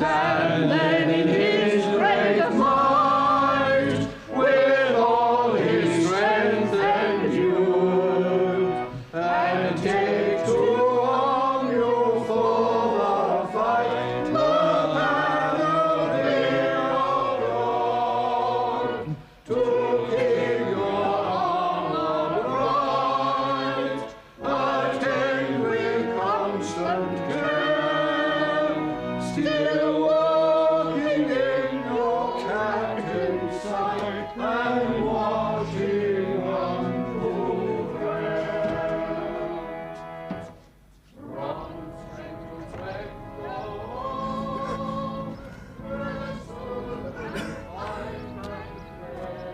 and then in his great might, with all his strength endured, and take to arm you for the fight, the panoply of dawn, to keep your armor bright, attend with constant care, still walking in your captain's sight, and watching unto prayer. From strength to strength, go on, resolute and fight and pray.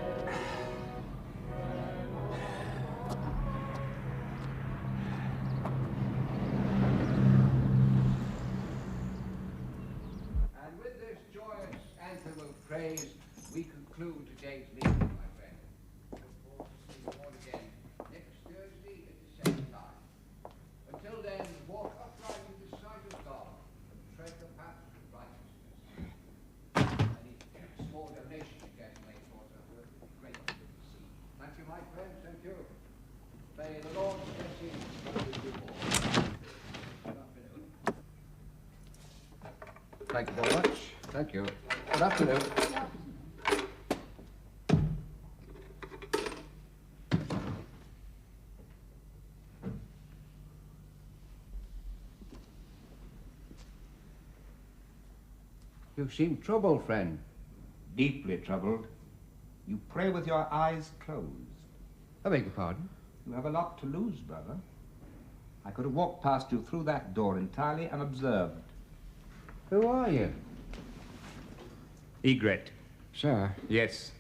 And with this joyous anthem of praise, we conclude today's meeting, my friend. Look forward to seeing you all again next Thursday at the same time. Until then, walk upright in the sight of God and tread the path of righteousness. Any small donation you can make towards our work would be great to see. Thank you, my friend. Thank you. May the Lord's blessing be with you all. Good afternoon. Thank you very much. Thank you. Good afternoon. You seem troubled, friend. Deeply troubled. You pray with your eyes closed. I beg your pardon? You have a lot to lose, brother. I could have walked past you through that door entirely unobserved. Who are you? Egret. Sir. Yes.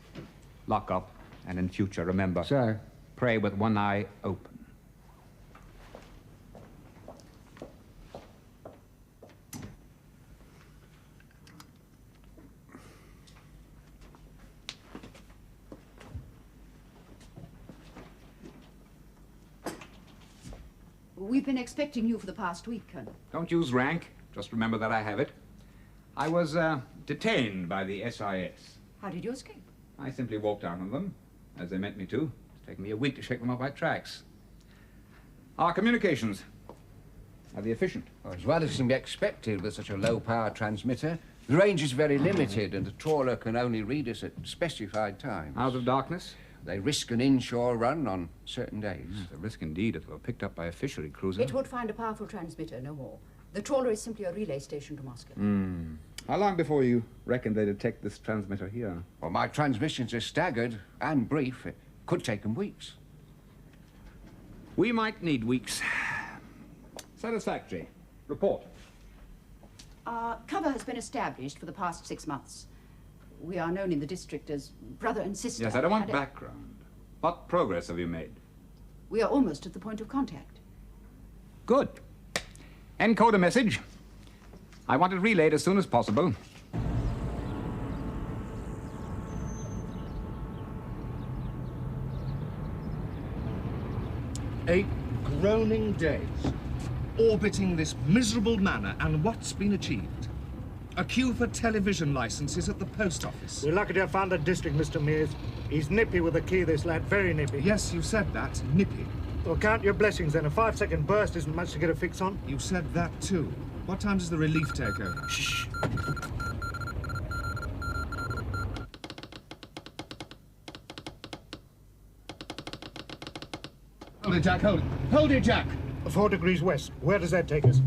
Lock up, and in future, remember. Sir. Pray with one eye open. We've been expecting you for the past week, Colonel. Don't use rank. Just remember that I have it. I was detained by the SIS. How did you escape? I simply walked down on them, as they meant me to. It's taken me a week to shake them off my tracks. Our communications. Are they efficient? Well, as well as can be expected with such a low-power transmitter. The range is very limited, and the trawler can only read us at specified times. Out of darkness? They risk an inshore run on certain days. It's a risk indeed if they were picked up by a fishery cruiser. It would find a powerful transmitter, no more. The trawler is simply a relay station to Moscow. How long before you reckon they detect this transmitter here? Well, my transmissions are staggered and brief. It could take them weeks. We might need weeks. Satisfactory. Report. Cover has been established for the past 6 months. We are known in the district as brother and sister. Yes, I don't want background. What progress have you made? We are almost at the point of contact. Good. Encode a message. I want it relayed as soon as possible. 8 groaning days, orbiting this miserable manor, and what's been achieved? A queue for television licenses at the post office. We're lucky to have found the district, Mr. Mears. He's nippy with the key, this lad, very nippy. Yes, you said that, nippy. Well, count your blessings then. A 5-second burst isn't much to get a fix on. You said that too. What time does the relief take over? Shh. Hold it, Jack, hold it. Hold it, Jack! 4 degrees west. Where does that take us?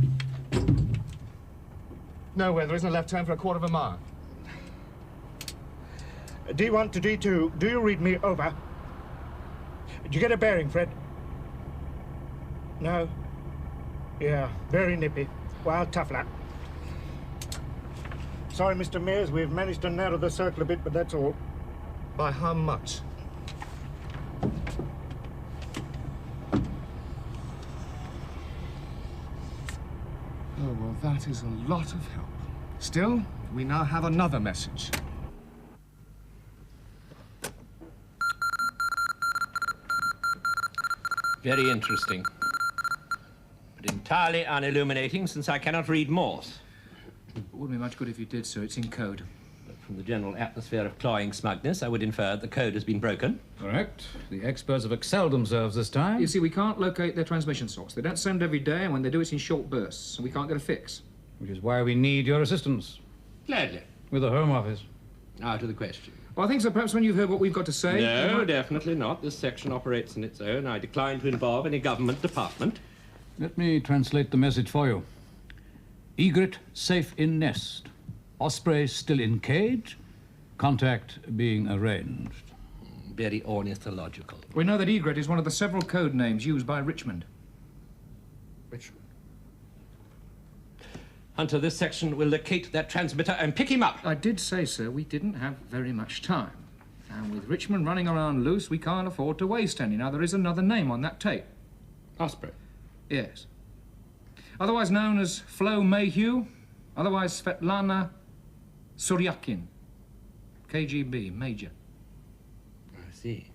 Nowhere. There isn't a left turn for a quarter of a mile. D1 to D2. Do you read me? Over. Did you get a bearing, Fred? No? Yeah, very nippy. Well, tough luck. Sorry, Mr. Mears, we've managed to narrow the circle a bit, but that's all. By how much? Oh, well, that is a lot of help. Still, we now have another message. Very interesting, but entirely unilluminating since I cannot read Morse. Wouldn't be much good if you did, sir. It's in code. From the general atmosphere of cloying smugness, I would infer that the code has been broken. Correct. The experts have excelled themselves this time. You see, we can't locate their transmission source. They don't send every day, and when they do, it's in short bursts, and we can't get a fix. Which is why we need your assistance. Gladly. With the Home Office. Out of the question. Well, I think so. Perhaps when you've heard what we've got to say... No, definitely not. This section operates on its own. I decline to involve any government department. Let me translate the message for you. Egret safe in nest. Osprey still in cage. Contact being arranged. Very ornithological. We know that Egret is one of the several code names used by Richmond. Richmond. Hunter, this section will locate that transmitter and pick him up. I did say, sir, we didn't have very much time. And with Richmond running around loose, we can't afford to waste any. Now, there is another name on that tape. Osprey. Yes. Otherwise known as Flo Mayhew, otherwise Svetlana Suryakin. KGB, Major. I see.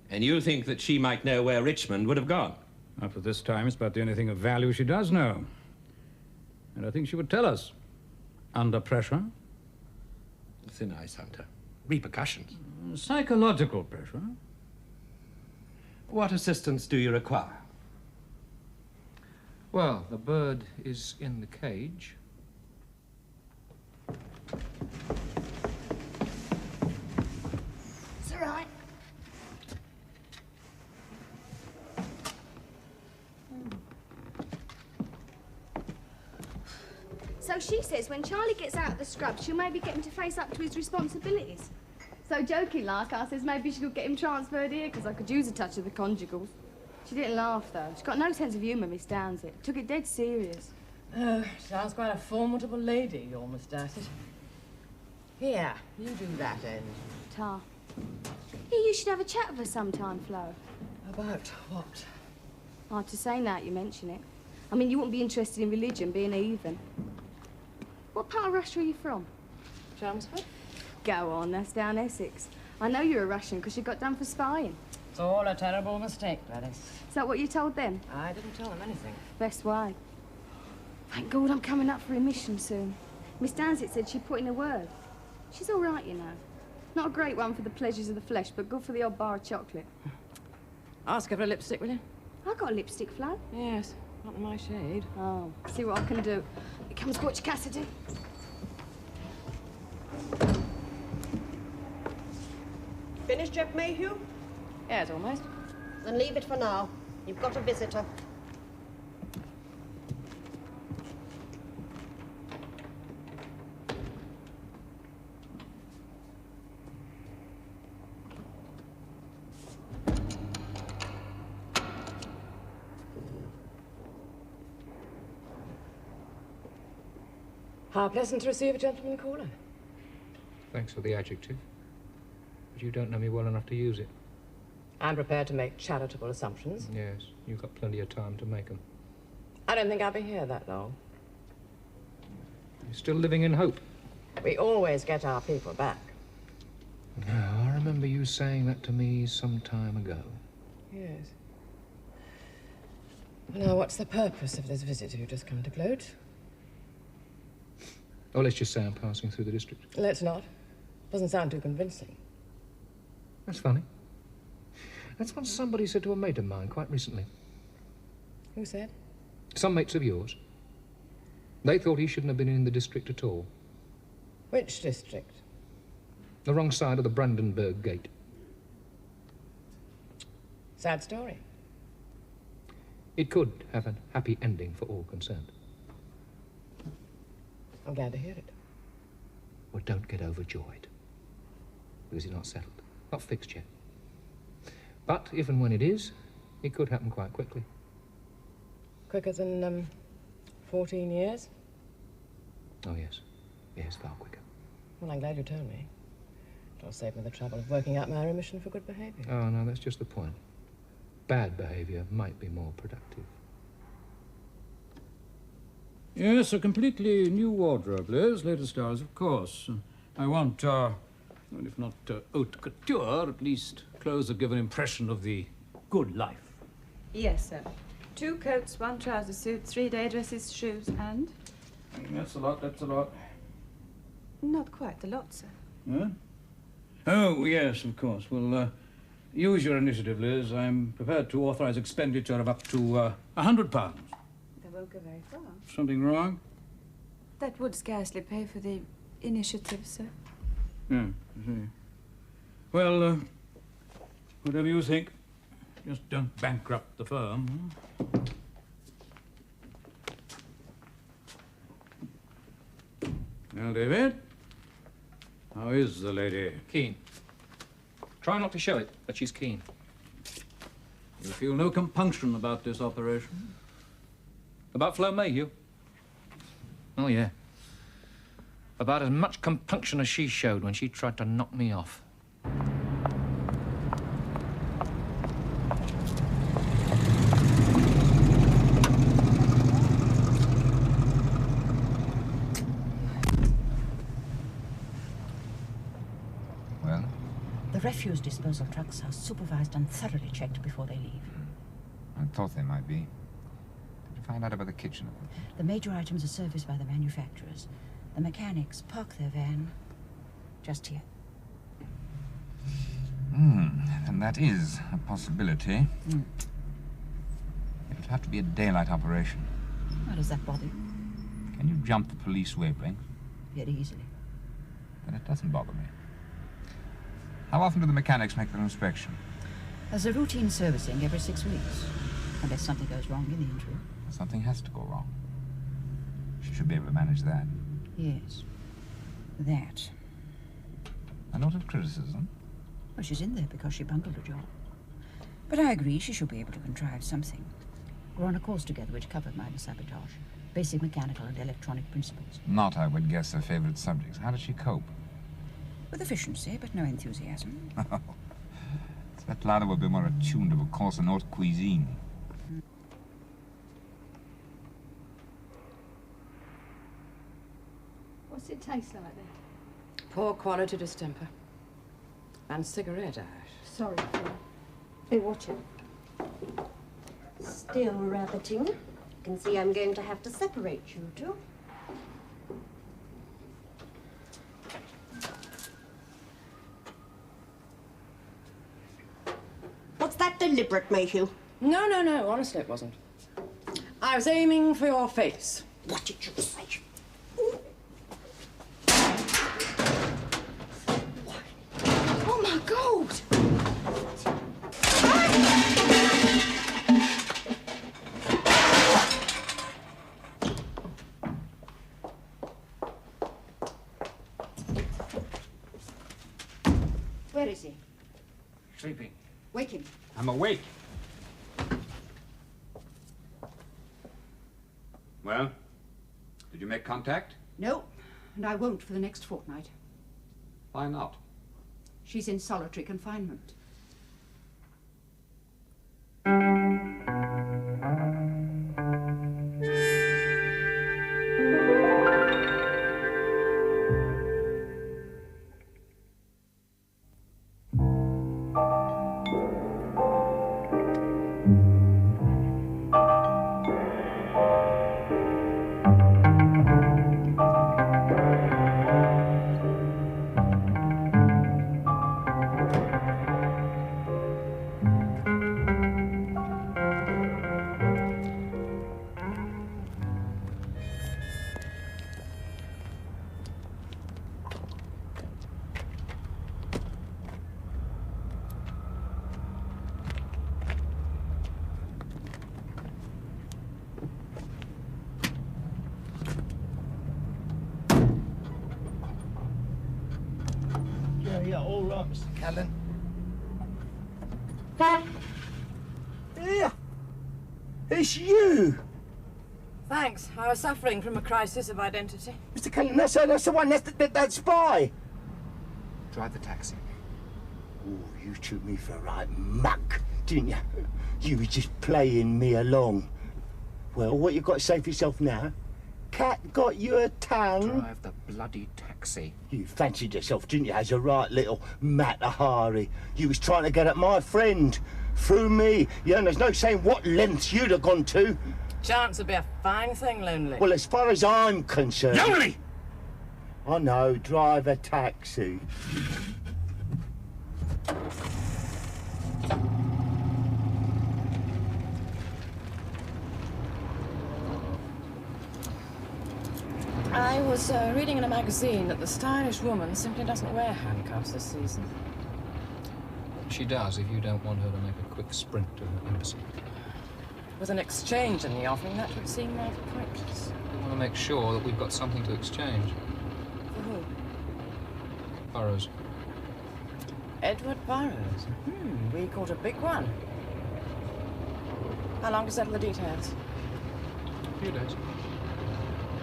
And you think that she might know where Richmond would have gone? Up to this time, it's about the only thing of value she does know. And I think she would tell us. Under pressure. Thin ice, Hunter. Repercussions. Psychological pressure. What assistance do you require? Well, the bird is in the cage. It's all right. So she says when Charlie gets out of the scrub, she'll maybe get him to face up to his responsibilities. So joking like, I says maybe she could get him transferred here, because I could use a touch of the conjugals. She didn't laugh, though. She's got no sense of humour, Miss Downsett. Took it dead serious. Oh, sounds quite a formidable lady, your Miss Downsett. Here, you do that end. Tar. Yeah, you should have a chat with her sometime, Flo. About what? Hard to say now that you mention it. I mean, you wouldn't be interested in religion, being a heathen. What part of Russia are you from? Chelmsford? Go on, that's down Essex. I know you're a Russian because you got done for spying. It's all a terrible mistake, Gladys. Is that what you told them? I didn't tell them anything. Best way. Thank God I'm coming up for remission soon. Miss Downsett said she'd put in a word. She's all right, you know. Not a great one for the pleasures of the flesh, but good for the odd bar of chocolate. Ask her for a lipstick, will you? I got a lipstick, Flo. Yes, not in my shade. Oh, see what I can do. Here comes Butch Cassidy. Finished, Jeff Mayhew? Yes, almost. Then leave it for now. You've got a visitor. How pleasant to receive a gentleman caller. Thanks for the adjective. But you don't know me well enough to use it. I'm prepared to make charitable assumptions. Yes, you've got plenty of time to make them. I don't think I'll be here that long. You're still living in hope. We always get our people back. No, I remember you saying that to me some time ago. Yes. Now, what's the purpose of this visit you've just come to gloat? Oh, let's just say I'm passing through the district. Let's not. Doesn't sound too convincing. That's funny. That's what somebody said to a mate of mine quite recently. Who said? Some mates of yours. They thought he shouldn't have been in the district at all. Which district? The wrong side of the Brandenburg Gate. Sad story. It could have a happy ending for all concerned. I'm glad to hear it. Well, don't get overjoyed. Because it's not settled. Not fixed yet. But if and when it is, it could happen quite quickly. Quicker than, 14 years? Oh, yes. Yes, far quicker. Well, I'm glad you told me. It'll save me the trouble of working out my remission for good behaviour. Oh, no, that's just the point. Bad behaviour might be more productive. Yes, a completely new wardrobe, Liz. Latest styles, of course. I want, well, if not haute couture, at least clothes that give an impression of the good life. Yes, sir. 2 coats, 1 trouser suit, 3 day dresses, shoes, and... That's a lot, that's a lot. Not quite a lot, sir. Huh? Oh, yes, of course. Well, use your initiative, Liz. I'm prepared to authorise expenditure of up to £100. That won't go very far. Something wrong? That would scarcely pay for the initiative, sir. Yeah, I see. Well, whatever you think. Just don't bankrupt the firm. Well, David, how is the lady? Keen. Try not to show it, but she's keen. You feel no compunction about this operation? About Flo Mayhew? Oh, yeah. About as much compunction as she showed when she tried to knock me off. Well? The refuse disposal trucks are supervised and thoroughly checked before they leave. I thought they might be. Did you find out about the kitchen equipment? The major items are serviced by the manufacturers. The mechanics park their van just here. And that is a possibility. It'll have to be a daylight operation. Why does that bother you? Can you jump the police wavelength? Very easily. Then it doesn't bother me. How often do the mechanics make their inspection? There's a routine servicing every 6 weeks, unless something goes wrong in the interim. Something has to go wrong. She should be able to manage that. Yes. That. A note of criticism? Well, she's in there because she bungled a job. But I agree she should be able to contrive something. We're on a course together which covered minor sabotage, basic mechanical and electronic principles. Not, I would guess, her favorite subjects. How does she cope? With efficiency, but no enthusiasm. Svetlana would be more attuned to a course in haute cuisine. What's it taste like then? Poor quality distemper. And cigarette ash. Sorry, Phil. Hey, watch it. Still rabbiting. You can see I'm going to have to separate you two. What's that deliberate, Mayhew? No, no, no. Honestly, it wasn't. I was aiming for your face. What did you say? Oh, my God! Where is he? Sleeping. Wake him. I'm awake. Well, did you make contact? No, and I won't for the next fortnight. Why not? She's in solitary confinement. Yeah, all right, Mr. Callan. Yeah, it's you. Thanks. I was suffering from a crisis of identity. Mr. Callan, that's the one, that's that spy. Drive the taxi. Oh, you took me for a right muck, didn't you? You were just playing me along. Well, what you got to say for yourself now? Cat got your tongue? Drive the bloody taxi. You fancied yourself, didn't you, as a right little Matahari? You was trying to get at my friend through me. Yeah, and there's no saying what lengths you'd have gone to. Chance would be a fine thing, Lonely. Well, as far as I'm concerned... Lonely! I know, drive a taxi. I was reading in a magazine that the stylish woman simply doesn't wear handcuffs this season. She does if you don't want her to make a quick sprint to her embassy. With an exchange in the offing, that would seem rather pointless. We want to make sure that we've got something to exchange. For who? Burrows. Edward Burrows. We caught a big one. How long to settle the details? A few days.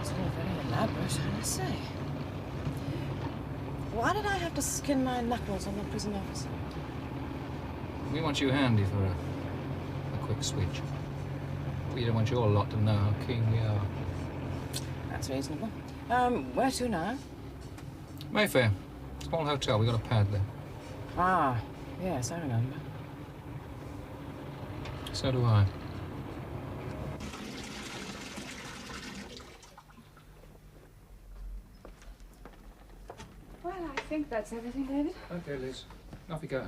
It's all very elaborate, I must say. Why did I have to skin my knuckles on the prison officer? We want you handy for a quick switch. We don't want your lot to know how keen we are. That's reasonable. Where to now? Mayfair. Small hotel. We got a pad there. Ah, yes, I remember. So do I. Well, I think that's everything, David. Okay, Liz. Off you go.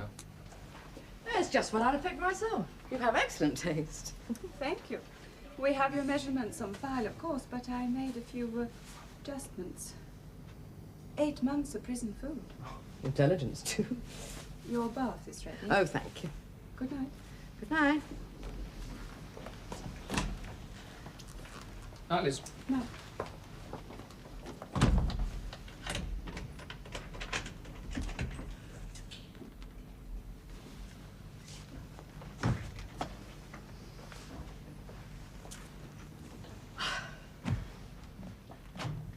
It's just what I'd have picked myself. You have excellent taste. Thank you. We have your measurements on file, of course, but I made a few adjustments. 8 months of prison food. Intelligence, too. Your bath is ready. Oh, thank you. Good night. Good night. Night, Liz. No.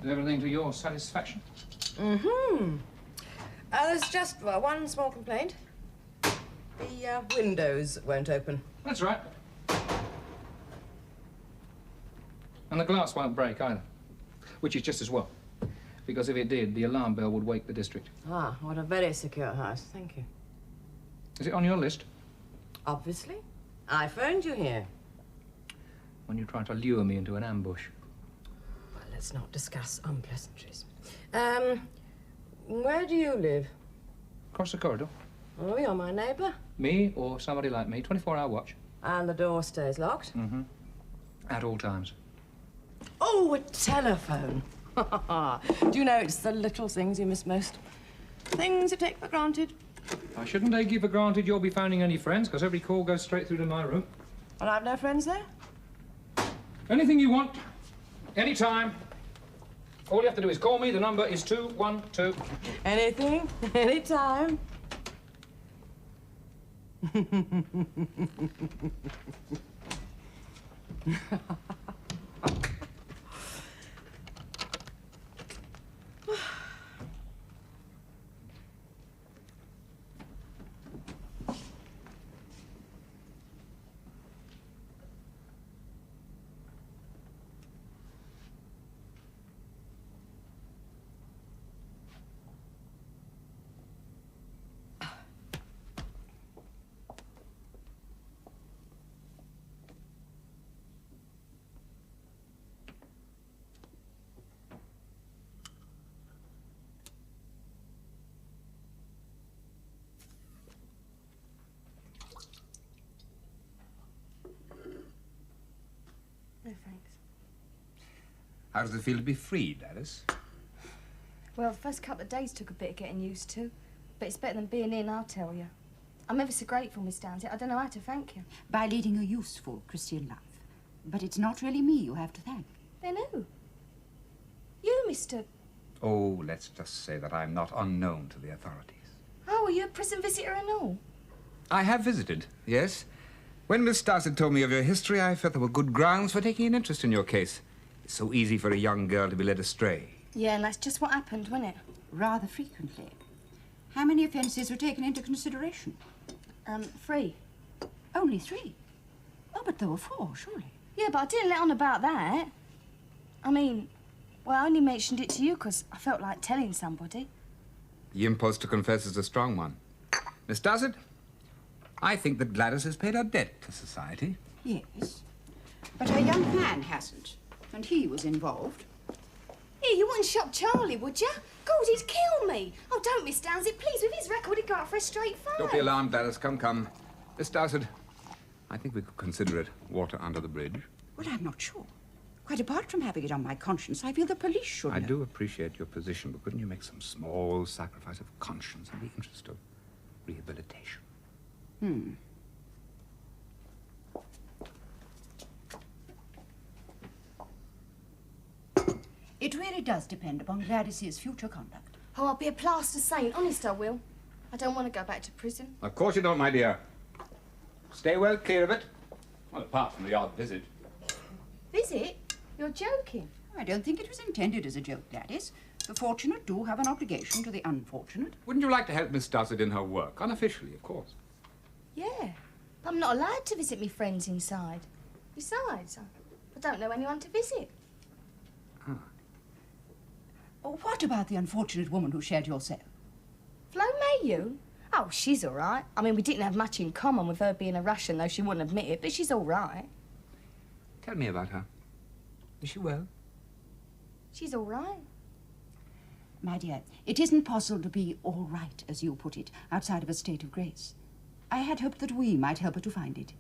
Is everything to your satisfaction? There's just one small complaint. The windows won't open. That's right. And the glass won't break either, which is just as well. Because if it did, the alarm bell would wake the district. Ah, what a very secure house. Thank you. Is it on your list? Obviously. I phoned you here. When you try to lure me into an ambush. Well, let's not discuss unpleasantries. Where do you live? Across the corridor. Oh, you're my neighbour. Me or somebody like me, 24-hour watch. And the door stays locked? Mm-hmm. At all times. Oh, a telephone. Do you know it's the little things you miss most? Things you take for granted. I shouldn't take you for granted you'll be phoning any friends, because every call goes straight through to my room. And I've no friends there? Anything you want, anytime. All you have to do is call me. The number is 212. Anything, anytime. No, thanks. How does it feel to be freed, Alice? Well, the first couple of days took a bit of getting used to, but it's better than being in, I'll tell you. I'm ever so grateful, Miss Downsett. I don't know how to thank you. By leading a useful Christian life. But it's not really me you have to thank. Then who? You, Mr... Oh, let's just say that I'm not unknown to the authorities. Oh, are you a prison visitor and all? I have visited, yes. When Miss Darcy told me of your history, I felt there were good grounds for taking an interest in your case. It's so easy for a young girl to be led astray. Yeah, and that's just what happened, wasn't it? Rather frequently. How many offences were taken into consideration? 3. Only 3? Oh, but there were 4, surely. Yeah, but I didn't let on about that. I mean, well, I only mentioned it to you because I felt like telling somebody. The impulse to confess is a strong one. Miss Darcy, I think that Gladys has paid her debt to society. Yes. But her young man hasn't, and he was involved. Here, you wouldn't shop Charlie, would you? God, he'd kill me. Oh, don't, Miss Downsett, please. With his record, he'd go out for a straight fight. Don't be alarmed, Gladys. Come, come. Miss Dowsett, I think we could consider it water under the bridge. Well, I'm not sure. Quite apart from having it on my conscience, I feel the police should I know. do appreciate your position, but couldn't you make some small sacrifice of conscience in the interest of rehabilitation? It really does depend upon Gladys's future conduct. Oh, I'll be a plaster saint. Honest, I will. I don't want to go back to prison. Of course you don't, my dear. Stay well clear of it. Well, apart from the odd visit. Visit? You're joking. I don't think it was intended as a joke, Gladys. The fortunate do have an obligation to the unfortunate. Wouldn't you like to help Miss Dowsett in her work? Unofficially, of course. Yeah. But I'm not allowed to visit me friends inside. Besides, I don't know anyone to visit. Oh, what about the unfortunate woman who shared your cell? Flo Mayhew? Oh, she's all right. I mean, we didn't have much in common with her being a Russian, though she wouldn't admit it, but she's all right. Tell me about her. Is she well? She's all right. My dear, it isn't possible to be all right, as you put it, outside of a state of grace. I had hoped that we might help her to find it.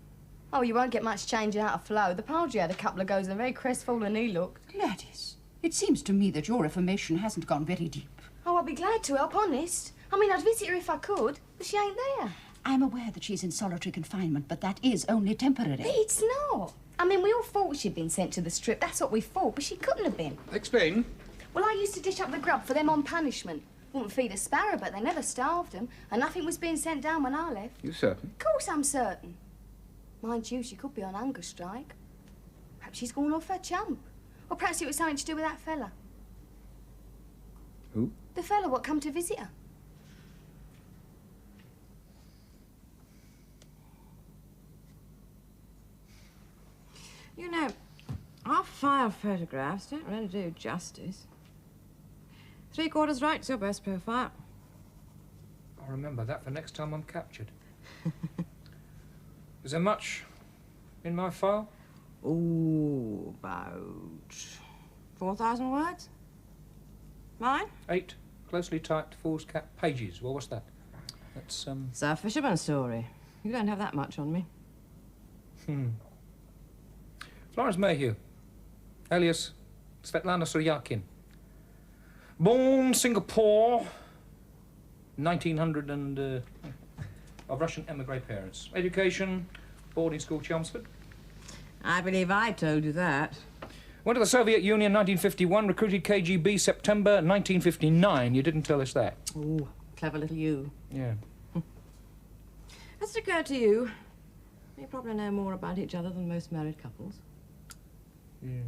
Oh, you won't get much change out of Flo. The Padre had a couple of goes and very crestfallen he looked. Gladys, it seems to me that your reformation hasn't gone very deep. Oh, I'd be glad to help, honest. I mean, I'd visit her if I could, but she ain't there. I'm aware that she's in solitary confinement, but that is only temporary. It's not. I mean, we all thought she'd been sent to the strip. That's what we thought, but she couldn't have been. Explain. Well, I used to dish up the grub for them on punishment. Wouldn't feed a sparrow, but they never starved them, and nothing was being sent down when I left. You certain? Of course I'm certain. Mind you, she could be on hunger strike. Perhaps she's gone off her chump. Or perhaps it was something to do with that fella. Who? The fella what come to visit her. You know, our file photographs don't really do justice. 3/4 right's your best profile. I'll remember that for next time I'm captured. Is there much in my file? Oh, about 4,000 words. Mine? 8 closely typed foolscap pages. Well, what's that? That's, It's a fisherman's story. You don't have that much on me. Florence Mayhew, alias Svetlana Suryakin. Born Singapore, 1900 and... of Russian emigre parents. Education, boarding school, Chelmsford. I believe I told you that. Went to the Soviet Union 1951, recruited KGB September 1959. You didn't tell us that. Oh, clever little you. Yeah. Has it occurred to you? You probably know more about each other than most married couples. Yeah.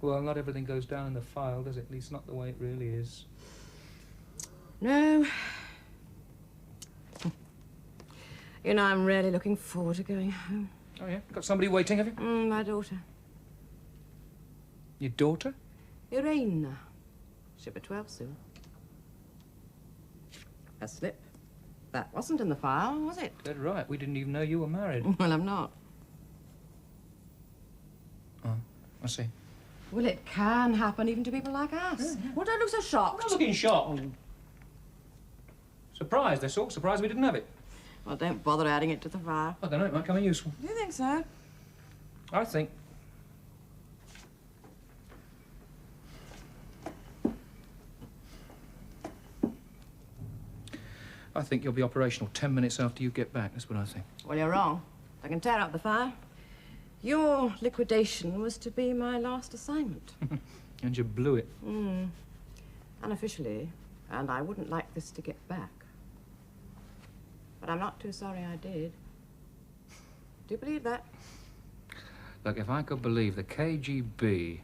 Well, not everything goes down in the file, does it? At least not the way it really is. No. You know, I'm really looking forward to going home. Oh, yeah? Got somebody waiting, have you? My daughter. Your daughter? Irina. She'll be 12 soon. A slip. That wasn't in the file, was it? Dead right. We didn't even know you were married. Well, I'm not. Oh, I see. Well, it can happen even to people like us. Well, don't look so shocked. I'm not looking shocked. Surprised, that's all. Surprised we didn't have it. Well, don't bother adding it to the file. I don't know, it might come in useful. Do you think so? I think. I think you'll be operational 10 minutes after you get back. That's what I think. Well, you're wrong. I can tear up the file. Your liquidation was to be my last assignment. And you blew it. Unofficially, and I wouldn't like this to get back. But I'm not too sorry I did. Do you believe that? Look, if I could believe the KGB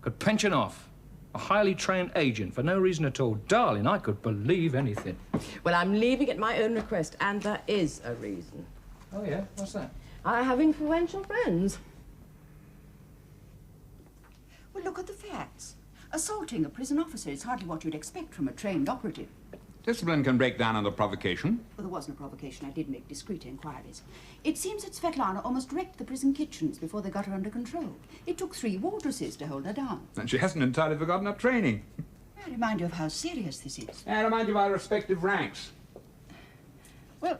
could pension off a highly trained agent for no reason at all, darling, I could believe anything. Well, I'm leaving at my own request, and there is a reason. Oh, yeah? What's that? I have influential friends. Well, look at the facts. Assaulting a prison officer is hardly what you'd expect from a trained operative. Discipline can break down under provocation. Well, there wasn't a provocation. I did make discreet inquiries. It seems that Svetlana almost wrecked the prison kitchens before they got her under control. It took 3 wardresses to hold her down. And she hasn't entirely forgotten her training. I remind you of how serious this is. I remind you of our respective ranks. Well,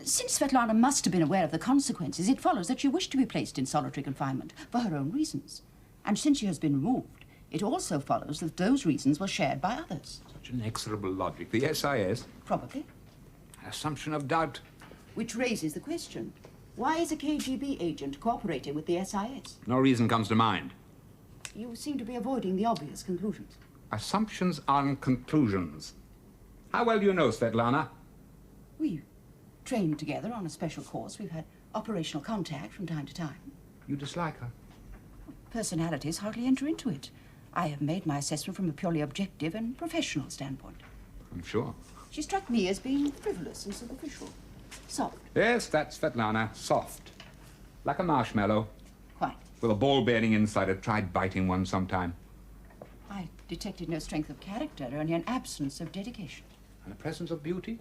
since Svetlana must have been aware of the consequences, it follows that she wished to be placed in solitary confinement for her own reasons. And since she has been removed, it also follows that those reasons were shared by others. Such inexorable logic. The SIS? Probably. Assumption of doubt. Which raises the question, why is a KGB agent cooperating with the SIS? No reason comes to mind. You seem to be avoiding the obvious conclusions. Assumptions on conclusions. How well do you know Svetlana? We've trained together on a special course. We've had operational contact from time to time. You dislike her? Personalities hardly enter into it. I have made my assessment from a purely objective and professional standpoint. I'm sure. She struck me as being frivolous and superficial. Soft. Yes, that's Svetlana. Soft. Like a marshmallow. Quite. With a ball bearing inside it. Tried biting one sometime. I detected no strength of character, only an absence of dedication. And a presence of beauty?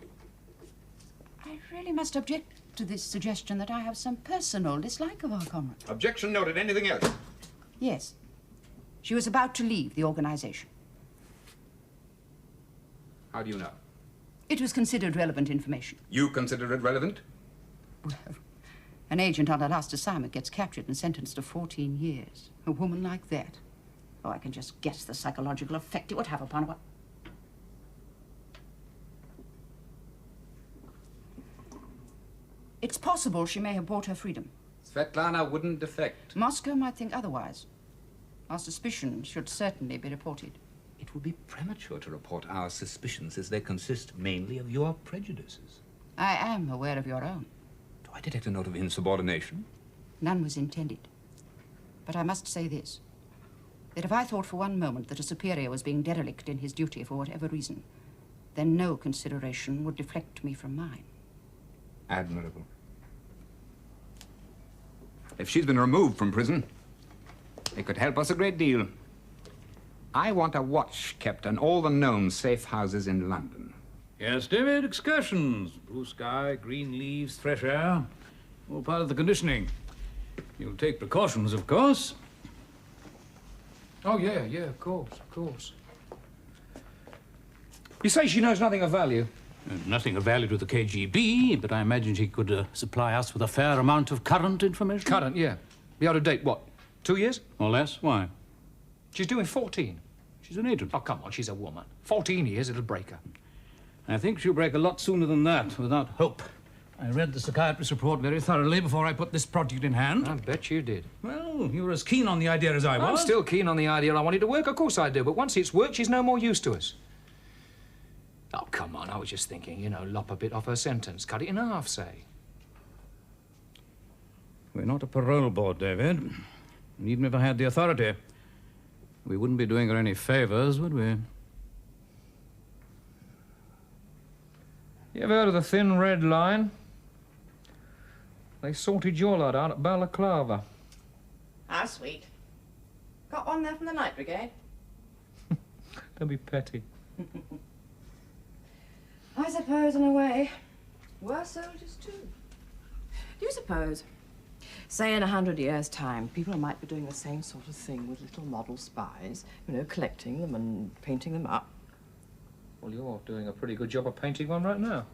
I really must object to this suggestion that I have some personal dislike of our comrade. Objection noted. Anything else? Yes. She was about to leave the organization. How do you know? It was considered relevant information. You consider it relevant? Well, an agent on her last assignment gets captured and sentenced to 14 years. A woman like that. Oh, I can just guess the psychological effect it would have upon her. It's possible she may have bought her freedom. Svetlana wouldn't defect. Moscow might think otherwise. Our suspicions should certainly be reported. It would be premature to report our suspicions, as they consist mainly of your prejudices. I am aware of your own. Do I detect a note of insubordination? None was intended. But I must say this, that if I thought for one moment that a superior was being derelict in his duty for whatever reason, then no consideration would deflect me from mine. Admirable. If she's been removed from prison, it could help us a great deal. I want a watch kept on all the known safe houses in London. Yes, David, excursions. Blue sky, green leaves, fresh air. All part of the conditioning. You'll take precautions, of course. Oh, yeah, of course. You say she knows nothing of value? Nothing of value to the KGB, but I imagine she could supply us with a fair amount of current information. Current, yeah. Be out of date, what, 2 years? Or less. Why? She's doing 14. She's an agent. Oh, come on, she's a woman. 14 years, it'll break her. I think she'll break a lot sooner than that, without hope. I read the psychiatrist's report very thoroughly before I put this project in hand. I bet you did. Well, you were as keen on the idea as I was. I'm still keen on the idea. I want it to work. Of course I do. But once it's worked, she's no more use to us. Oh, come on. I was just thinking, you know, lop a bit off her sentence. Cut it in half, say. We're not a parole board, David. And even if I had the authority, we wouldn't be doing her any favors, would we? You ever heard of the Thin Red Line? They sorted your lot out at Balaclava. How sweet. Got one there from the Night Brigade? Don't be petty. I suppose, in a way, we're soldiers too. Do you suppose, say in 100 years' time, people might be doing the same sort of thing with little model spies, you know, collecting them and painting them up? Well, you're doing a pretty good job of painting one right now.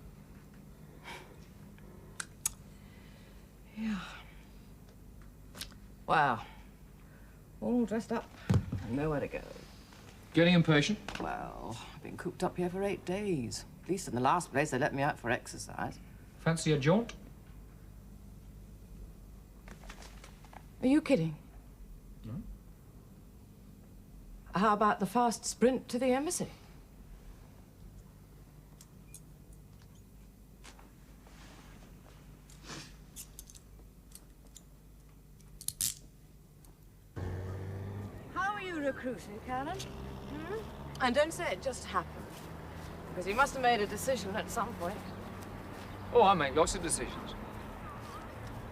Yeah. Wow. All dressed up and nowhere to go. Getting impatient? Well, I've been cooped up here for 8 days. At least in the last place, they let me out for exercise. Fancy a jaunt? Are you kidding? No. How about the fast sprint to the embassy? How are you recruiting, Callan? Hmm? And don't say it just happened. Because you must have made a decision at some point. Oh, I make lots of decisions.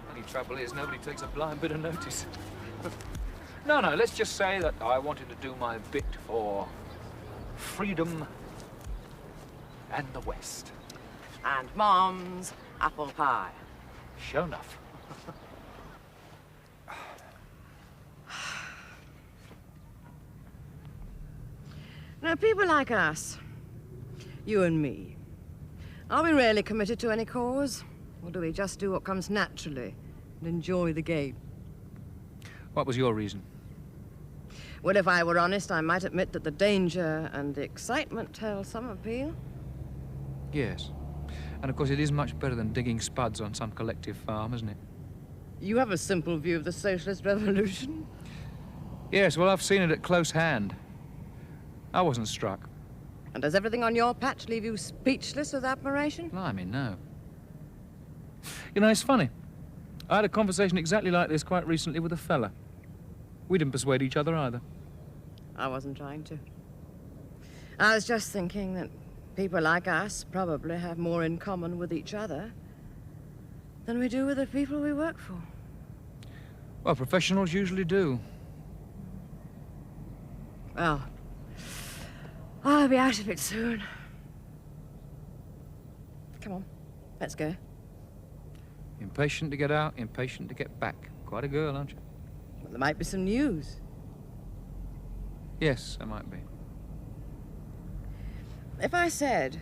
Only trouble is, nobody takes a blind bit of notice. No, let's just say that I wanted to do my bit for freedom and the West. And Mom's apple pie. Sure enough. Now, people like us, you and me, are we really committed to any cause? Or do we just do what comes naturally and enjoy the game? What was your reason? Well, if I were honest, I might admit that the danger and the excitement held some appeal. Yes. And of course it is much better than digging spuds on some collective farm, isn't it? You have a simple view of the socialist revolution. Yes, well, I've seen it at close hand. I wasn't struck. And does everything on your patch leave you speechless with admiration? Blimey, no. You know, it's funny. I had a conversation exactly like this quite recently with a fella. We didn't persuade each other either. I wasn't trying to. I was just thinking that people like us probably have more in common with each other than we do with the people we work for. Well, professionals usually do. Well, I'll be out of it soon. Come on, let's go. Impatient to get out, impatient to get back. Quite a girl, aren't you? Well, there might be some news. Yes, there might be. If I said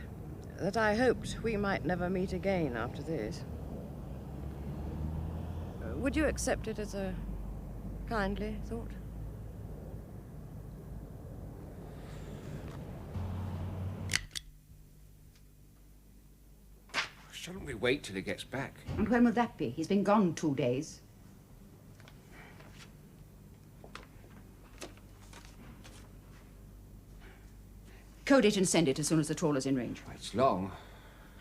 that I hoped we might never meet again after this, would you accept it as a kindly thought? Shouldn't we wait till he gets back? And when will that be? He's been gone 2 days. Code it and send it as soon as the trawler's in range. It's long.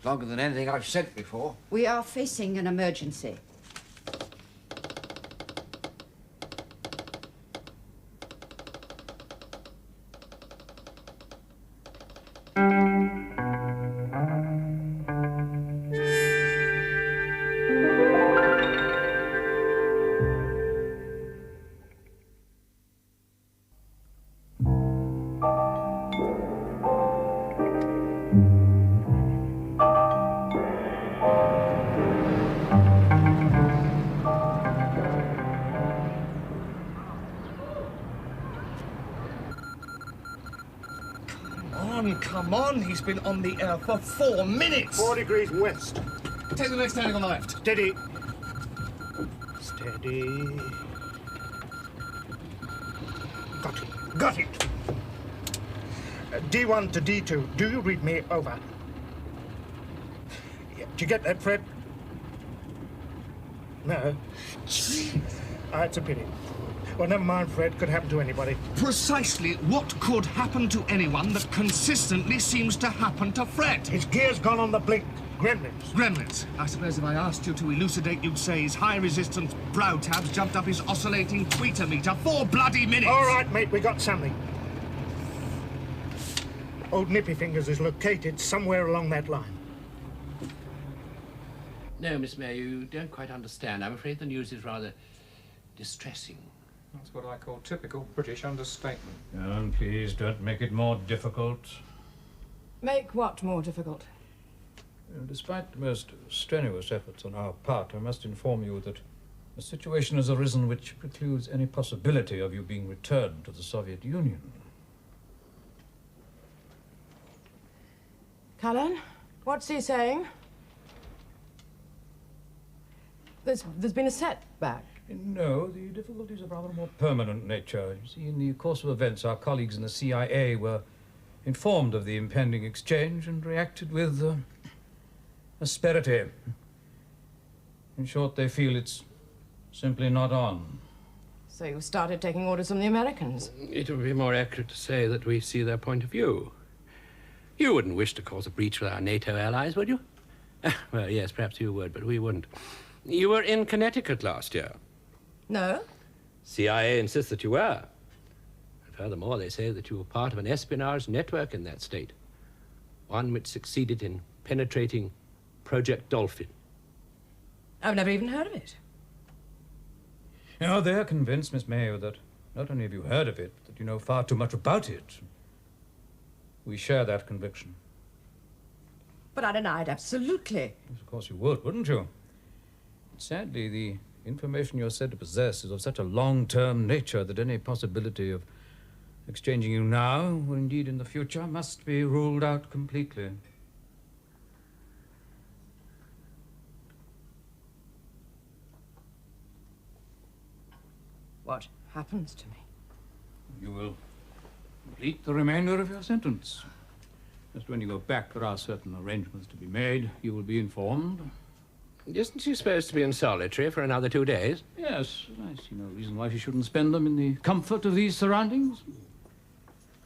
Longer than anything I've sent before. We are facing an emergency. Come on, he's been on the air for 4 minutes. 4 degrees west. Take the next turning on the left. Steady. Steady. Got it. Got it. D1 to D2. Do you read me? Over. Yeah, do you get that, Fred? No. It's a pity. Well, never mind, Fred. Could happen to anybody. Precisely what could happen to anyone that consistently seems to happen to Fred? His gear's gone on the blink. Gremlins. Gremlins. I suppose if I asked you to elucidate, you'd say his high-resistance brow tabs jumped up his oscillating tweeter meter 4 bloody minutes. All right, mate, we got something. Old Nippy Fingers is located somewhere along that line. No, Miss May, you don't quite understand. I'm afraid the news is rather distressing. That's what I call typical British understatement. Callan, please don't make it more difficult. Make what more difficult? Despite the most strenuous efforts on our part, I must inform you that a situation has arisen which precludes any possibility of you being returned to the Soviet Union. Callan, what's he saying? There's been a setback. No, the difficulties are rather more permanent nature. You see, in the course of events, our colleagues in the CIA were informed of the impending exchange and reacted with asperity. In short, they feel it's simply not on. So you started taking orders from the Americans? It would be more accurate to say that we see their point of view. You wouldn't wish to cause a breach with our NATO allies, would you? Well, yes, perhaps you would, but we wouldn't. You were in Connecticut last year. No. CIA insists that you were. And furthermore, they say that you were part of an espionage network in that state. One which succeeded in penetrating Project Dolphin. I've never even heard of it. Now, they're convinced, Miss Mayo, that not only have you heard of it, but that you know far too much about it. We share that conviction. But I denied absolutely. Yes, of course you would, wouldn't you? Sadly, the information you're said to possess is of such a long-term nature that any possibility of exchanging you now, or indeed in the future, must be ruled out completely. What happens to me? You will complete the remainder of your sentence. Just when you go back, there are certain arrangements to be made. You will be informed. Isn't she supposed to be in solitary for another 2 days? Yes, I see no reason why she shouldn't spend them in the comfort of these surroundings.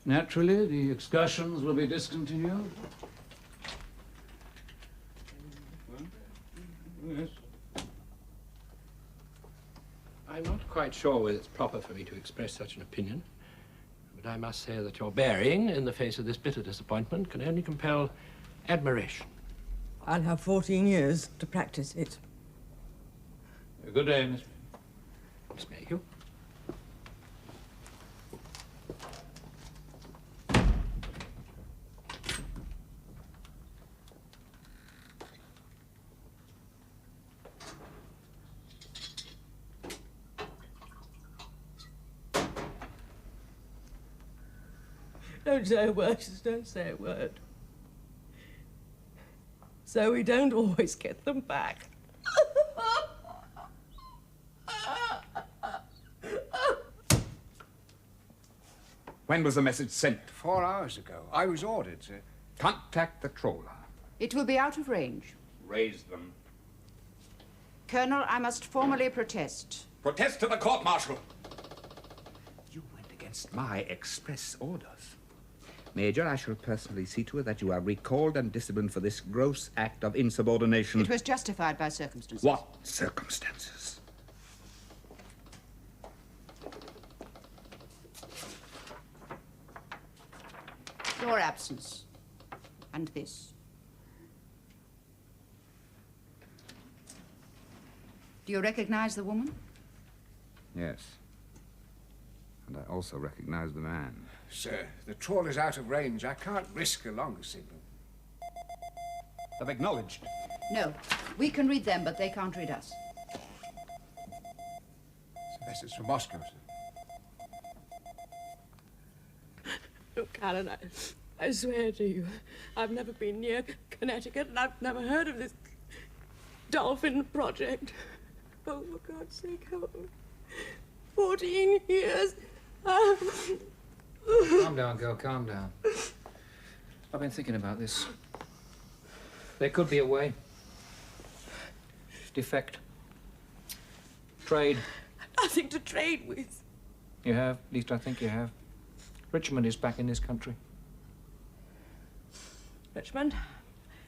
Naturally, the excursions will be discontinued. Yes. I'm not quite sure whether it's proper for me to express such an opinion, but I must say that your bearing in the face of this bitter disappointment can only compel admiration. I'll have 14 years to practice it. Good day, Miss. Miss Mayhew. Don't say a word, just don't say a word. So we don't always get them back. When was the message sent? 4 hours ago. I was ordered, sir. Contact the trawler. It will be out of range. Raise them. Colonel, I must formally protest. Protest to the court-martial. You went against my express orders. Major, I shall personally see to it that you are recalled and disciplined for this gross act of insubordination. It was justified by circumstances. What circumstances? Your absence. And this. Do you recognize the woman? Yes. And I also recognize the man. Sir, the trawler's out of range. I can't risk a longer signal. They've acknowledged. No. We can read them, but they can't read us. It's a message from Moscow, sir. Look, Callan, I swear to you, I've never been near Connecticut, and I've never heard of this dolphin project. Oh, for God's sake, help me. 14 years. Calm down, girl, calm down. I've been thinking about this. There could be a way. Defect. Trade. Nothing to trade with. You have, at least I think you have. Richmond is back in this country. Richmond?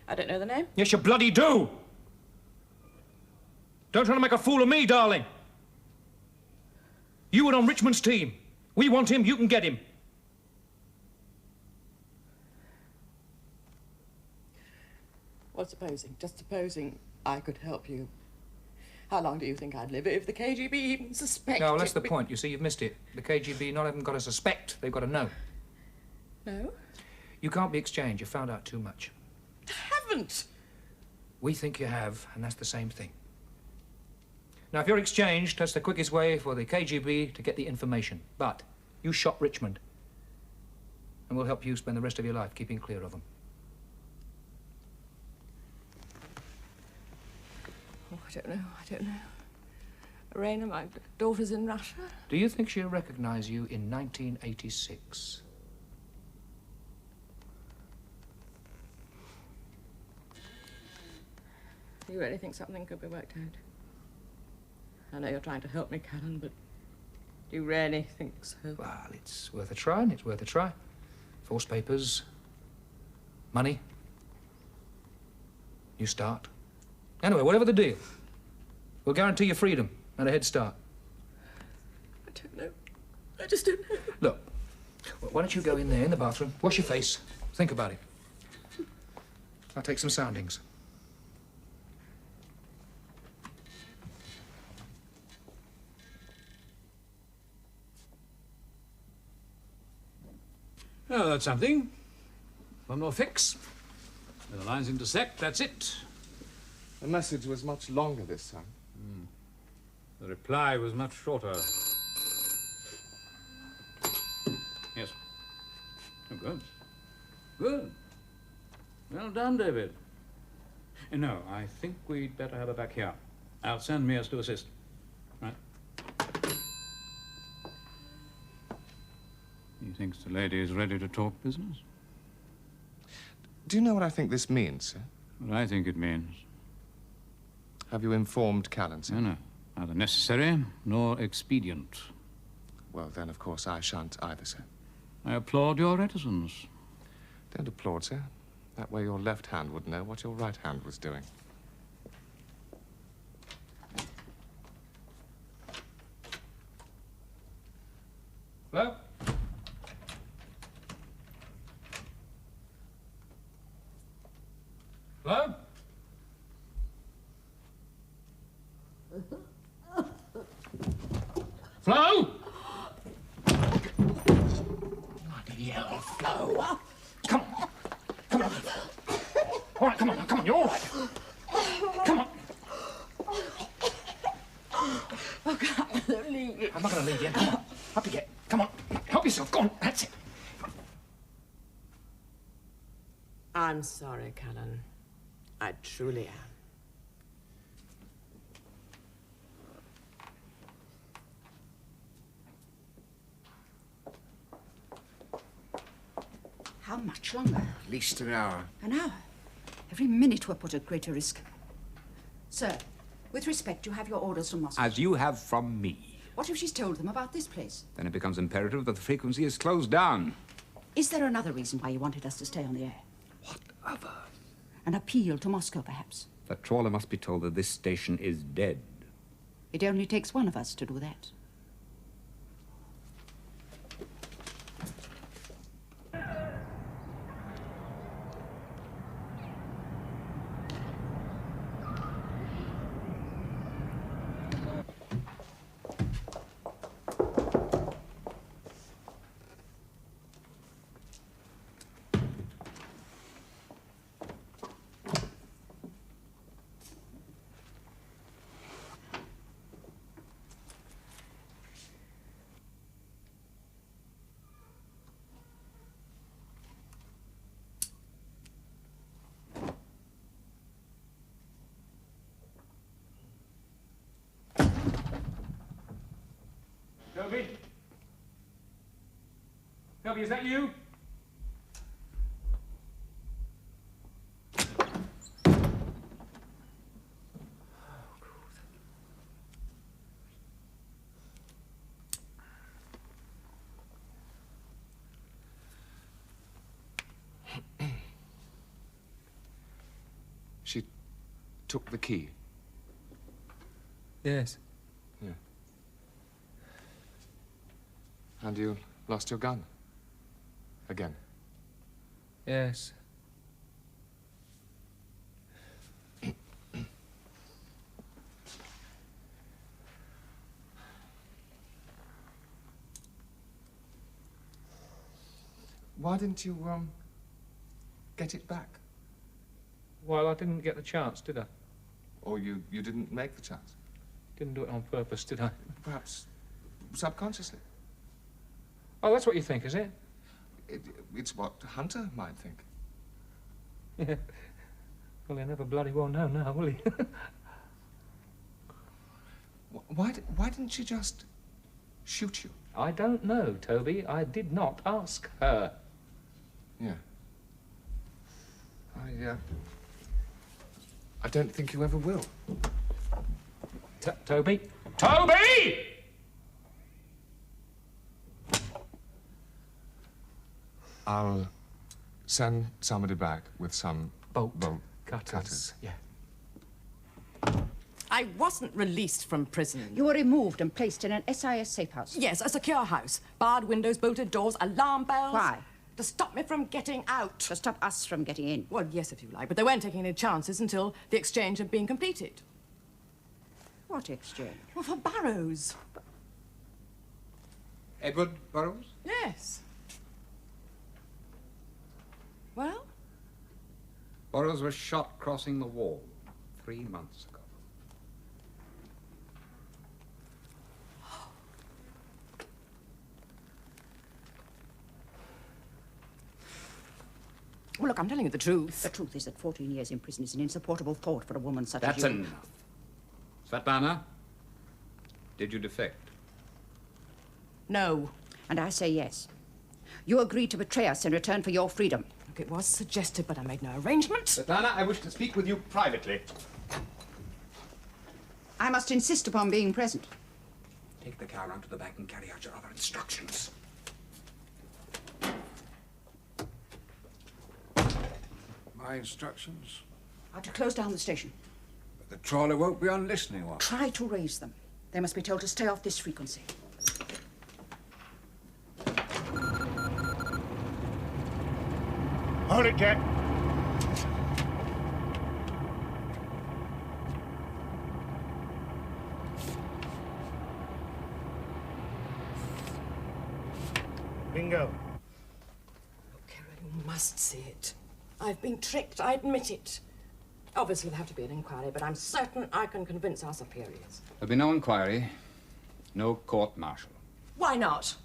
I don't know the name. Yes, you bloody do! Don't try to make a fool of me, darling. You were on Richmond's team. We want him, you can get him. Well, supposing, just supposing I could help you. How long do you think I'd live if the KGB even suspected? No, that's the point. You see, you've missed it. The KGB not even got to suspect, they've got to know. No? You can't be exchanged. You found out too much. I haven't. We think you have, and that's the same thing. Now, if you're exchanged, that's the quickest way for the KGB to get the information. But you shot Richmond, and we'll help you spend the rest of your life keeping clear of them. Oh, I don't know. Irena, my daughter's in Russia. Do you think she'll recognize you in 1986? You really think something could be worked out? I know you're trying to help me, Callan, but do you really think so? Well, it's worth a try, and it's worth a try. Forced papers, money, you start. Anyway, whatever the deal, we'll guarantee you freedom and a head start. I don't know. I just don't know. Look, why don't you go in there in the bathroom, wash your face, think about it. I'll take some soundings. Oh, that's something. One more fix. Where the lines intersect, that's it. The message was much longer this time. The reply was much shorter. Yes. Oh, good. Good. Well done, David. No, I think we'd better have her back here. I'll send Mears to assist. Right. He thinks the lady is ready to talk business? Do you know what I think this means, sir? What I think it means. Have you informed Callan, sir? No. Neither necessary nor expedient. Well, then, of course, I shan't either, sir. I applaud your reticence. Don't applaud, sir. That way your left hand would know what your right hand was doing. Hello? Hello? Flo? Bloody hell, Flo. Come on. Come on. All right, come on, come on, you're all right. Come on. Oh, God, leave you. I'm not going to leave you. Come on. Up you get. Come on. Help yourself. Go on. That's it. I'm sorry, Callan. I truly am. How much longer? At least an hour. An hour. Every minute we're put at greater risk. Sir, with respect, you have your orders from Moscow. As you have from me. What if she's told them about this place? Then it becomes imperative that the frequency is closed down. Is there another reason why you wanted us to stay on the air? What other? An appeal to Moscow, perhaps. The trawler must be told that this station is dead. It only takes one of us to do that. Toby? Toby, is that you? She took the key. Yes. Yeah. And you lost your gun? Again? Yes. Why didn't you, get it back? Well, I didn't get the chance, did I? Or you didn't make the chance? Didn't do it on purpose, did I? Perhaps subconsciously. Oh, that's what you think, is it? It's what Hunter might think. Yeah. Well, he'll never bloody well know now, will he? Why didn't she just shoot you? I don't know, Toby. I did not ask her. Yeah. I don't think you ever will. Toby? Toby! I'll send somebody back with some bolt cutters. Yeah. I wasn't released from prison. You were removed and placed in an SIS safe house. Yes, a secure house. Barred windows, bolted doors, alarm bells. Why? To stop me from getting out. To stop us from getting in. Well, yes, if you like, but they weren't taking any chances until the exchange had been completed. What exchange? Well, for Barrows. Edward Burrows? Yes. Well? Burroughs was shot crossing the wall 3 months ago. Well, look, I'm telling you the truth. The truth is that 14 years in prison is an insupportable thought for a woman such as you. That's enough. Svetlana, did you defect? No. And I say yes. You agreed to betray us in return for your freedom. Look, it was suggested, but I made no arrangement. Svetlana, I wish to speak with you privately. I must insist upon being present. Take the car round to the back and carry out your other instructions. My instructions? Are to close down the station. But the trawler won't be on listening wire. Try to raise them. They must be told to stay off this frequency. Hold it, Jack. Bingo. Look, Carol, you must see it. I've been tricked, I admit it. Obviously, there'll have to be an inquiry, but I'm certain I can convince our superiors. There'll be no inquiry, no court-martial. Why not?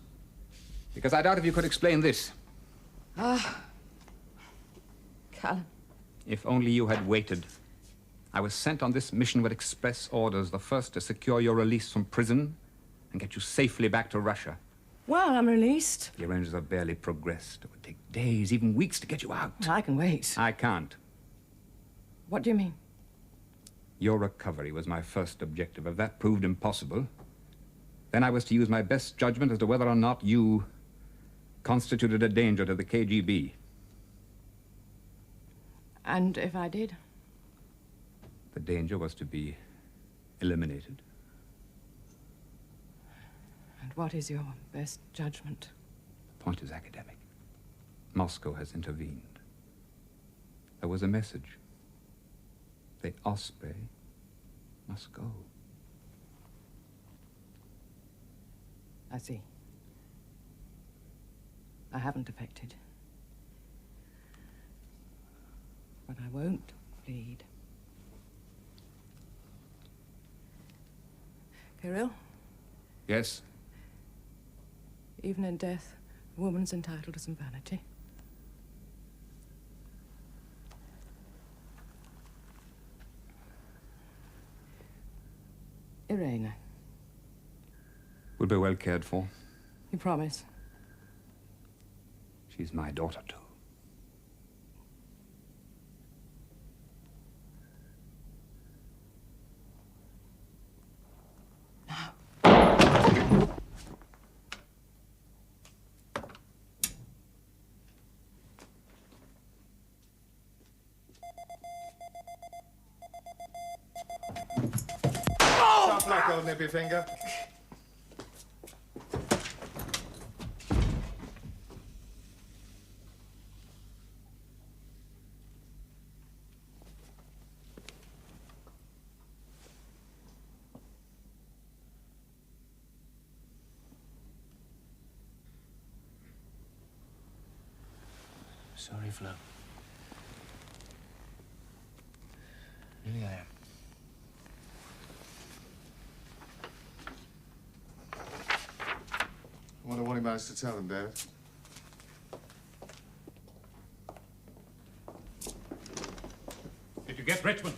Because I doubt if you could explain this. Callan. If only you had waited. I was sent on this mission with express orders, the first to secure your release from prison and get you safely back to Russia. Well, I'm released. The arrangements have barely progressed. It would take days, even weeks to get you out. I can wait. I can't. What do you mean? Your recovery was my first objective. If that proved impossible, then I was to use my best judgment as to whether or not you constituted a danger to the KGB. And if I did? The danger was to be eliminated. And what is your best judgment? The point is academic. Moscow has intervened. There was a message. The Osprey must go. I see. I haven't defected. But I won't plead. Kirill? Yes? Even in death, a woman's entitled to some vanity. Irene. Will be well cared for. You promise? She's my daughter, too. Tough luck, old nippy finger. Sorry, Flo. Really, I am. I wonder what he managed to tell him, David. Did you get Richmond?